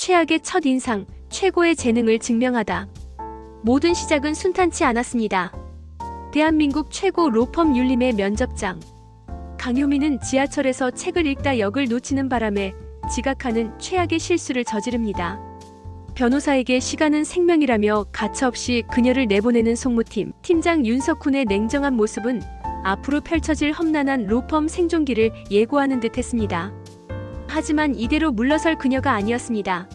최악의 첫인상, 최고의 재능을 증명하다. 모든 시작은 순탄치 않았습니다. 대한민국 최고 로펌 율림의 면접장. 강효민은 지하철에서 책을 읽다 역을 놓치는 바람에 지각하는 최악의 실수를 저지릅니다. 변호사에게 시간은 생명이라며 가차없이 그녀를 내보내는 송무팀. 팀장 윤석훈의 냉정한 모습은 앞으로 펼쳐질 험난한 로펌 생존기를 예고하는 듯했습니다. 하지만 이대로 물러설 그녀가 아니었습니다.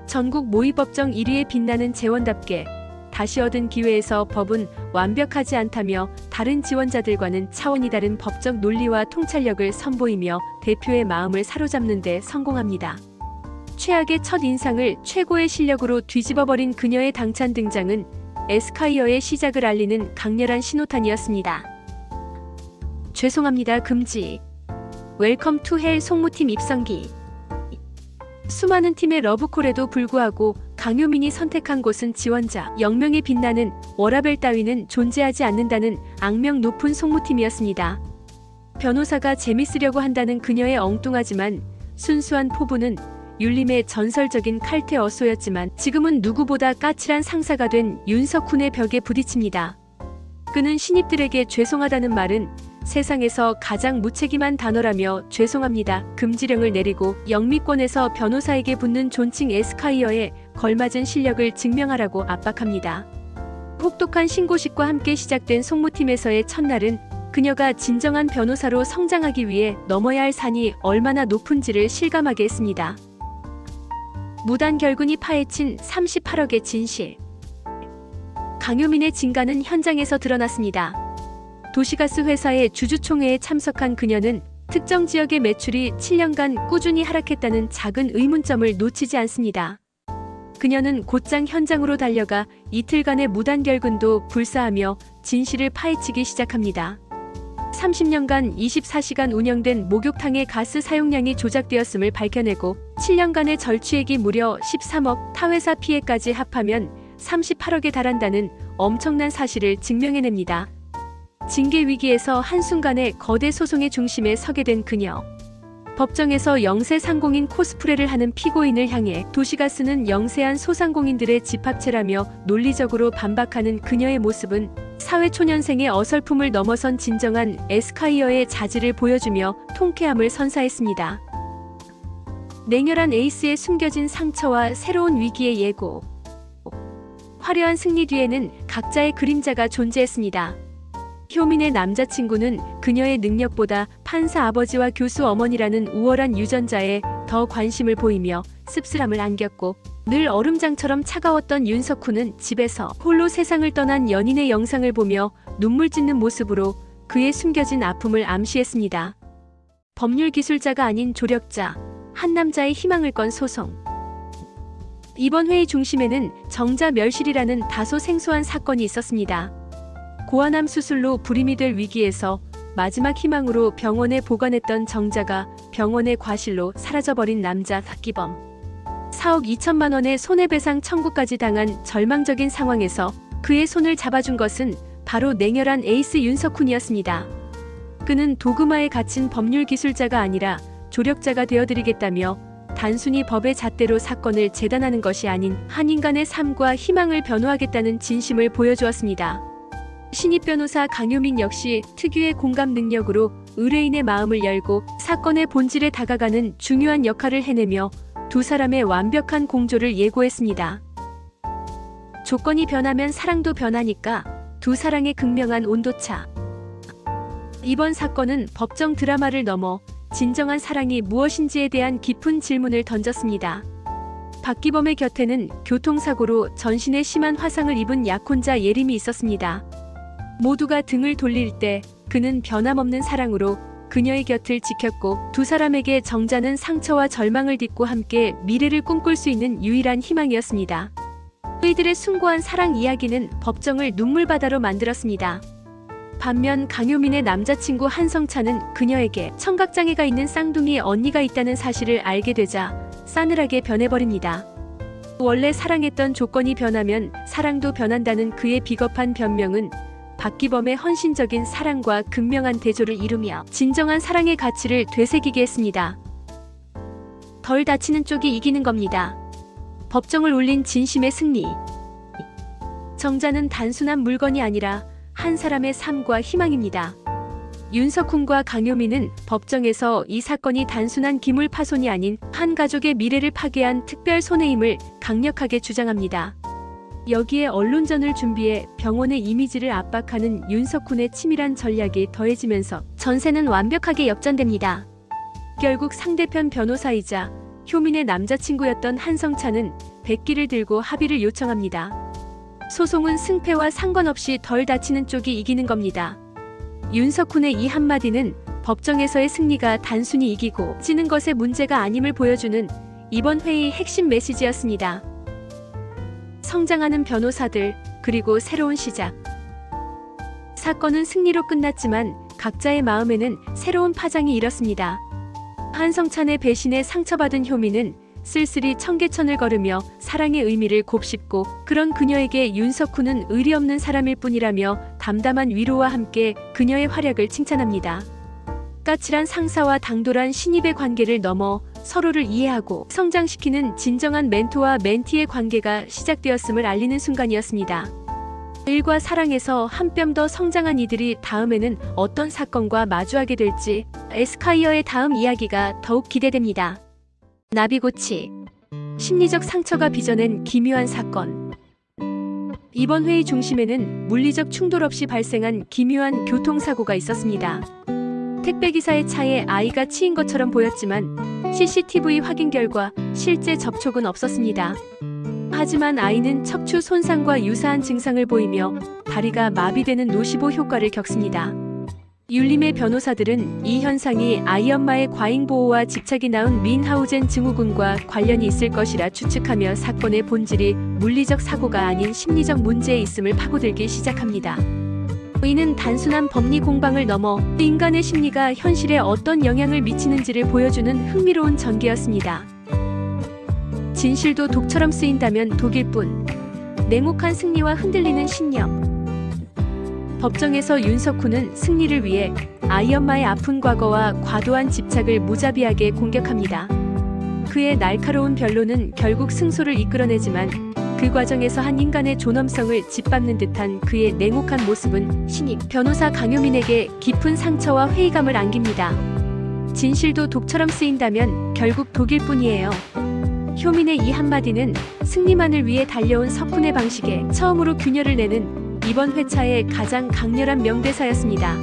전국 모의법정 1위에 빛나는 재원답게 다시 얻은 기회에서 법은 완벽하지 않다며 다른 지원자들과는 차원이 다른 법적 논리와 통찰력을 선보이며 대표의 마음을 사로잡는 데 성공합니다. 최악의 첫 인상을 최고의 실력으로 뒤집어버린 그녀의 당찬 등장은 에스콰이어의 시작을 알리는 강렬한 신호탄이었습니다. 죄송합니다 금지. 웰컴 투 헬 송무팀 입성기. 수많은 팀의 러브콜에도 불구하고 강효민이 선택한 곳은 지원자 0명이 빛나는 워라벨 따위는 존재하지 않는다는 악명 높은 송무팀이었습니다. 변호사가 재밌으려고 한다는 그녀의 엉뚱하지만 순수한 포부는 율림의 전설적인 칼퇴 어소였지만 지금은 누구보다 까칠한 상사가 된 윤석훈의 벽에 부딪힙니다. 그는 신입들에게 죄송하다는 말은 세상에서 가장 무책임한 단어라며 죄송합니다 금지령을 내리고 영미권에서 변호사에게 붙는 존칭 에스콰이어에 걸맞은 실력을 증명하라고 압박합니다. 혹독한 신고식과 함께 시작된 송무팀에서의 첫날은 그녀가 진정한 변호사로 성장하기 위해 넘어야 할 산이 얼마나 높은지를 실감하게 했습니다. 무단 결근이 파헤친 38억의 진실. 강효민의 진가는 현장에서 드러났습니다. 도시가스 회사의 주주총회에 참석한 그녀는 특정 지역의 매출이 7년간 꾸준히 하락했다는 작은 의문점을 놓치지 않습니다. 그녀는 곧장 현장으로 달려가 이틀간의 무단 결근도 불사하며 진실을 파헤치기 시작합니다. 30년간 24시간 운영된 목욕탕의 가스 사용량이 조작되었음을 밝혀내고 7년간의 절취액이 무려 13억, 타회사 피해까지 합하면 38억에 달한다는 엄청난 사실을 증명해냅니다. 징계 위기에서 한순간에 거대 소송의 중심에 서게 된 그녀. 법정에서 영세 상공인 코스프레를 하는 피고인을 향해 도시가스는 영세한 소상공인들의 집합체라며 논리적으로 반박하는 그녀의 모습은 사회초년생의 어설픔을 넘어선 진정한 에스콰이어의 자질을 보여주며 통쾌함을 선사했습니다. 냉혈한 에이스의 숨겨진 상처와 새로운 위기의 예고. 화려한 승리 뒤에는 각자의 그림자가 존재했습니다. 효민의 남자친구는 그녀의 능력보다 판사 아버지와 교수 어머니라는 우월한 유전자에 더 관심을 보이며 씁쓸함을 안겼고 늘 얼음장처럼 차가웠던 윤석훈은 집에서 홀로 세상을 떠난 연인의 영상을 보며 눈물 짓는 모습으로 그의 숨겨진 아픔을 암시했습니다. 법률 기술자가 아닌 조력자, 한 남자의 희망을 건 소송. 이번 회의 중심에는 정자 멸실이라는 다소 생소한 사건이 있었습니다. 고아남 수술로 불임이 될 위기에서 마지막 희망으로 병원에 보관했던 정자가 병원의 과실로 사라져버린 남자 박기범. 4억 2천만 원의 손해배상 청구까지 당한 절망적인 상황에서 그의 손을 잡아준 것은 바로 냉혈한 에이스 윤석훈이었습니다. 그는 도그마에 갇힌 법률 기술자가 아니라 조력자가 되어드리겠다며 단순히 법의 잣대로 사건을 재단하는 것이 아닌 한 인간의 삶과 희망을 변호하겠다는 진심을 보여주었습니다. 신입 변호사 강효민 역시 특유의 공감 능력으로 의뢰인의 마음을 열고 사건의 본질에 다가가는 중요한 역할을 해내며 두 사람의 완벽한 공조를 예고했습니다. 조건이 변하면 사랑도 변하니까 두 사랑의 극명한 온도차. 이번 사건은 법정 드라마를 넘어 진정한 사랑이 무엇인지에 대한 깊은 질문을 던졌습니다. 박기범의 곁에는 교통사고로 전신에 심한 화상을 입은 약혼자 예림이 있었습니다. 모두가 등을 돌릴 때 그는 변함없는 사랑으로 그녀의 곁을 지켰고 두 사람에게 정자는 상처와 절망을 딛고 함께 미래를 꿈꿀 수 있는 유일한 희망이었습니다. 그이들의 숭고한 사랑 이야기는 법정을 눈물바다로 만들었습니다. 반면 강효민의 남자친구 한성찬은 그녀에게 청각장애가 있는 쌍둥이 언니가 있다는 사실을 알게 되자 싸늘하게 변해버립니다. 원래 사랑했던 조건이 변하면 사랑도 변한다는 그의 비겁한 변명은 박기범의 헌신적인 사랑과 극명한 대조를 이루며 진정한 사랑의 가치를 되새기게 했습니다. 덜 다치는 쪽이 이기는 겁니다. 법정을 울린 진심의 승리. 정자는 단순한 물건이 아니라 한 사람의 삶과 희망입니다. 윤석훈과 강효민은 법정에서 이 사건이 단순한 기물 파손이 아닌 한 가족의 미래를 파괴한 특별 손해임을 강력하게 주장합니다. 여기에 언론전을 준비해 병원의 이미지를 압박하는 윤석훈의 치밀한 전략이 더해지면서 전세는 완벽하게 역전됩니다. 결국 상대편 변호사이자 효민의 남자친구였던 한성찬은 백기를 들고 합의를 요청합니다. 소송은 승패와 상관없이 덜 다치는 쪽이 이기는 겁니다. 윤석훈의 이 한마디는 법정에서의 승리가 단순히 이기고 지는 것의 문제가 아님을 보여주는 이번 회의의 핵심 메시지였습니다. 성장하는 변호사들, 그리고 새로운 시작. 사건은 승리로 끝났지만 각자의 마음에는 새로운 파장이 일었습니다. 한성찬의 배신에 상처받은 효민은 쓸쓸히 청계천을 걸으며 사랑의 의미를 곱씹고, 그런 그녀에게 윤석훈은 의리 없는 사람일 뿐이라며 담담한 위로와 함께 그녀의 활약을 칭찬합니다. 까칠한 상사와 당돌한 신입의 관계를 넘어 서로를 이해하고 성장시키는 진정한 멘토와 멘티의 관계가 시작되었음을 알리는 순간이었습니다. 일과 사랑에서 한 뼘 더 성장한 이들이 다음에는 어떤 사건과 마주하게 될지 에스콰이어의 다음 이야기가 더욱 기대됩니다. 나비고치. 심리적 상처가 빚어낸 기묘한 사건. 이번 회의 중심에는 물리적 충돌 없이 발생한 기묘한 교통사고가 있었습니다. 택배기사의 차에 아이가 치인 것처럼 보였지만 CCTV 확인 결과 실제 접촉은 없었습니다. 하지만 아이는 척추 손상과 유사한 증상을 보이며 다리가 마비되는 노시보 효과를 겪습니다. 율림의 변호사들은 이 현상이 아이 엄마의 과잉보호와 집착이 낳은 민하우젠 증후군과 관련이 있을 것이라 추측하며 사건의 본질이 물리적 사고가 아닌 심리적 문제에 있음을 파고들기 시작합니다. 이는 단순한 법리 공방을 넘어 인간의 심리가 현실에 어떤 영향을 미치는지를 보여주는 흥미로운 전개였습니다. 진실도 독처럼 쓰인다면 독일 뿐. 냉혹한 승리와 흔들리는 신념. 법정에서 윤석훈은 승리를 위해 아이 엄마의 아픈 과거와 과도한 집착을 무자비하게 공격합니다. 그의 날카로운 변론은 결국 승소를 이끌어내지만 그 과정에서 한 인간의 존엄성을 짓밟는 듯한 그의 냉혹한 모습은 신입 변호사 강효민에게 깊은 상처와 회의감을 안깁니다. 진실도 독처럼 쓰인다면 결국 독일 뿐이에요. 효민의 이 한마디는 승리만을 위해 달려온 석훈의 방식에 처음으로 균열을 내는 이번 회차의 가장 강렬한 명대사였습니다.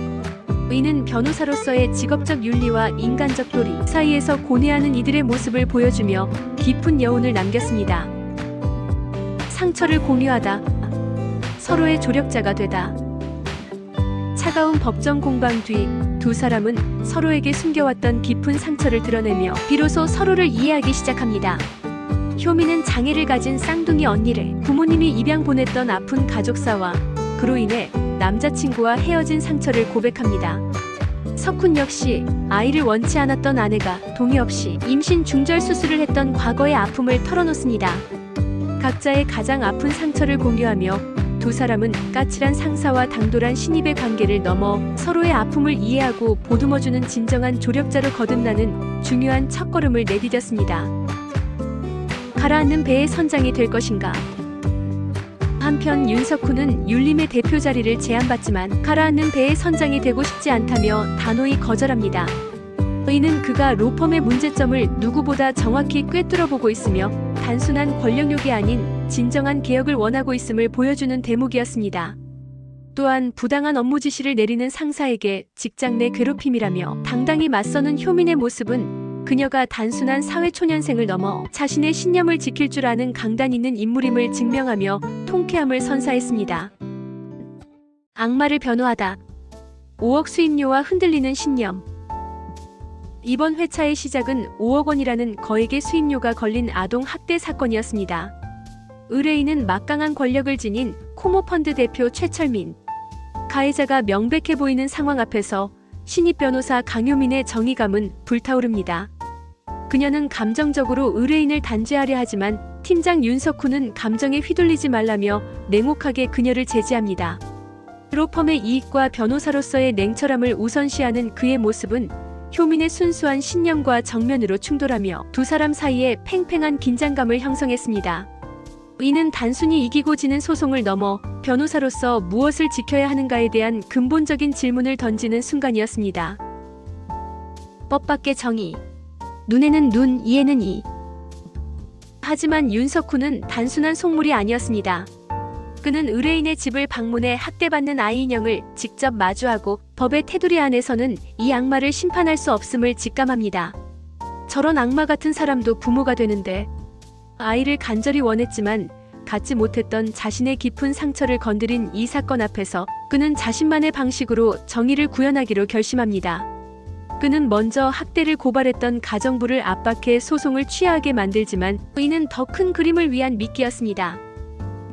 이는 변호사로서의 직업적 윤리와 인간적 도리 사이에서 고뇌하는 이들의 모습을 보여주며 깊은 여운을 남겼습니다. 상처를 공유하다. 서로의 조력자가 되다. 차가운 법정 공방 뒤 두 사람은 서로에게 숨겨왔던 깊은 상처를 드러내며 비로소 서로를 이해하기 시작합니다. 효민은 장애를 가진 쌍둥이 언니를, 부모님이 입양 보냈던 아픈 가족사와 그로 인해 남자친구와 헤어진 상처를 고백합니다. 석훈 역시 아이를 원치 않았던 아내가 동의 없이 임신 중절 수술을 했던 과거의 아픔을 털어놓습니다. 각자의 가장 아픈 상처를 공유하며 두 사람은 까칠한 상사와 당돌한 신입의 관계를 넘어 서로의 아픔을 이해하고 보듬어주는 진정한 조력자로 거듭나는 중요한 첫걸음을 내디뎠습니다. 가라앉는 배의 선장이 될 것인가? 한편 윤석훈은 율림의 대표 자리를 제안받지만 가라앉는 배의 선장이 되고 싶지 않다며 단호히 거절합니다. 이는 그가 로펌의 문제점을 누구보다 정확히 꿰뚫어보고 있으며 단순한 권력욕이 아닌 진정한 개혁을 원하고 있음을 보여주는 대목이었습니다. 또한 부당한 업무 지시를 내리는 상사에게 직장 내 괴롭힘이라며 당당히 맞서는 효민의 모습은 그녀가 단순한 사회초년생을 넘어 자신의 신념을 지킬 줄 아는 강단 있는 인물임을 증명하며 통쾌함을 선사했습니다. 악마를 변호하다. 5억 수임료와 흔들리는 신념. 이번 회차의 시작은 5억 원이라는 거액의 수임료가 걸린 아동 학대 사건이었습니다. 의뢰인은 막강한 권력을 지닌 코모펀드 대표 최철민. 가해자가 명백해 보이는 상황 앞에서 신입 변호사 강효민의 정의감은 불타오릅니다. 그녀는 감정적으로 의뢰인을 단죄하려 하지만 팀장 윤석훈은 감정에 휘둘리지 말라며 냉혹하게 그녀를 제지합니다. 로펌의 이익과 변호사로서의 냉철함을 우선시하는 그의 모습은 효민의 순수한 신념과 정면으로 충돌하며 두 사람 사이에 팽팽한 긴장감을 형성했습니다. 이는 단순히 이기고 지는 소송을 넘어 변호사로서 무엇을 지켜야 하는가에 대한 근본적인 질문을 던지는 순간이었습니다. 법밖의 정의. 눈에는 눈, 이에는 이. 하지만 윤석훈은 단순한 속물이 아니었습니다. 그는 의뢰인의 집을 방문해 학대받는 아이 인형을 직접 마주하고 법의 테두리 안에서는 이 악마를 심판할 수 없음을 직감합니다. 저런 악마 같은 사람도 부모가 되는데, 아이를 간절히 원했지만 갖지 못했던 자신의 깊은 상처를 건드린 이 사건 앞에서 그는 자신만의 방식으로 정의를 구현하기로 결심합니다. 그는 먼저 학대를 고발했던 가정부를 압박해 소송을 취하하게 만들지만 이는 더 큰 그림을 위한 미끼였습니다.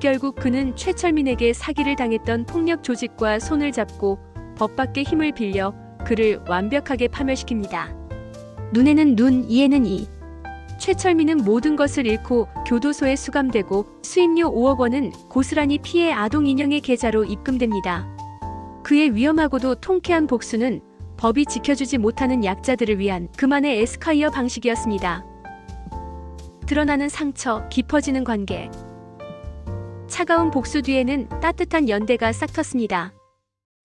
결국 그는 최철민에게 사기를 당했던 폭력 조직과 손을 잡고 법밖의 힘을 빌려 그를 완벽하게 파멸시킵니다. 눈에는 눈, 이에는 이. 최철민은 모든 것을 잃고 교도소에 수감되고 수임료 5억 원은 고스란히 피해 아동 인형의 계좌로 입금됩니다. 그의 위험하고도 통쾌한 복수는 법이 지켜주지 못하는 약자들을 위한 그만의 에스콰이어 방식이었습니다. 드러나는 상처, 깊어지는 관계. 차가운 복수 뒤에는 따뜻한 연대가 싹텄습니다.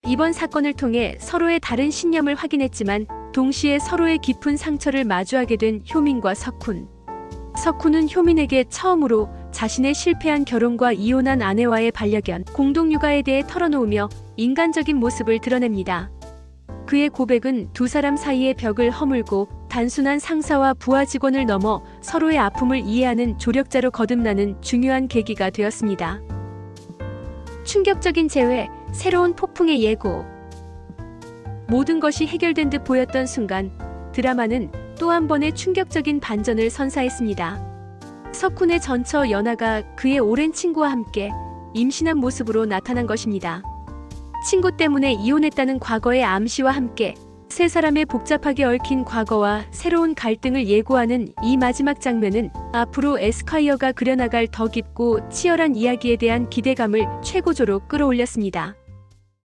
이번 사건을 통해 서로의 다른 신념을 확인했지만 동시에 서로의 깊은 상처를 마주하게 된 효민과 석훈. 석훈은 효민에게 처음으로 자신의 실패한 결혼과 이혼한 아내와의 반려견, 공동육아에 대해 털어놓으며 인간적인 모습을 드러냅니다. 그의 고백은 두 사람 사이의 벽을 허물고 단순한 상사와 부하 직원을 넘어 서로의 아픔을 이해하는 조력자로 거듭나는 중요한 계기가 되었습니다. 충격적인 재회, 새로운 폭풍의 예고. 모든 것이 해결된 듯 보였던 순간 드라마는 또 한 번의 충격적인 반전을 선사했습니다. 석훈의 전처 연하가 그의 오랜 친구와 함께 임신한 모습으로 나타난 것입니다. 친구 때문에 이혼했다는 과거의 암시와 함께 세 사람의 복잡하게 얽힌 과거와 새로운 갈등을 예고하는 이 마지막 장면은 앞으로 에스콰이어가 그려나갈 더 깊고 치열한 이야기에 대한 기대감을 최고조로 끌어올렸습니다.